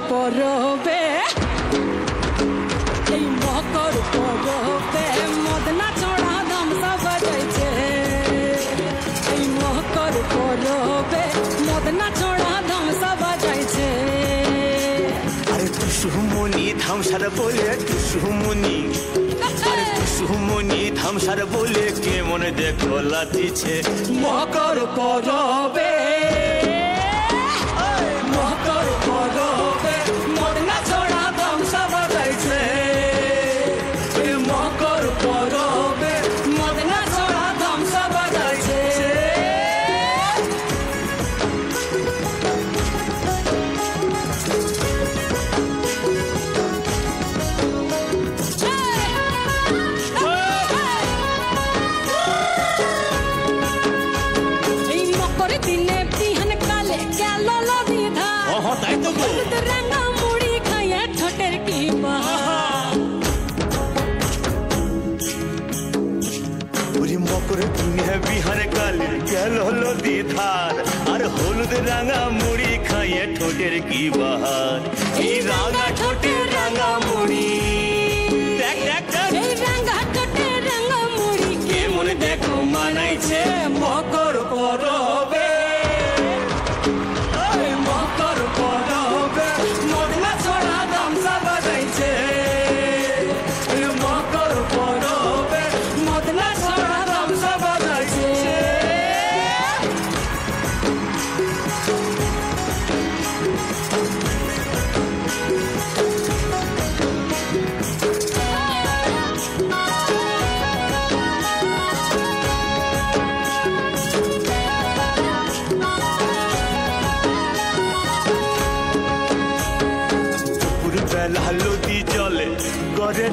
পরবে এই মকর পরবে মদনা ছড়া ধামসা বাজাইছে এই মকর পরবে মদনা ছড়া ধামসা বাজাইছে আরে টুসুমনি ধামসার বলে টুসুমনি আরে টুসুমনি ধামসার বলে কেমন দেখো লাতিছে মকর পরবে মকর পরবে মদনা ছড়া ধামসা বাজাইছে মকর পরবে মদনা ছড়া ধামসা বাজাইছে এই মকর দিনে বিহান কালে গেল লদি ধার তাই তো গো রঙা মুড়ি খাইয়া ঠোঁটের কি মকর দিনে বিহার কালে গেল নদী ধার আর হলুদ রাঙা মুড়ি খাইয়ে ঠোঁটের কি বাহার এই রাঙা ঠোঁটের রাঙা মুড়ি দেখ দেখ এই রাঙা ঠোঁটের রাঙা মুড়ি কেমন দেখো মানাইছে মকর পরবে মকর পরবে মদনা ছড়া ধামসা বাজাইছে মকর পরবে মদনা ছড়া ধামসা বাজাইছে বেলা লদি জলে করে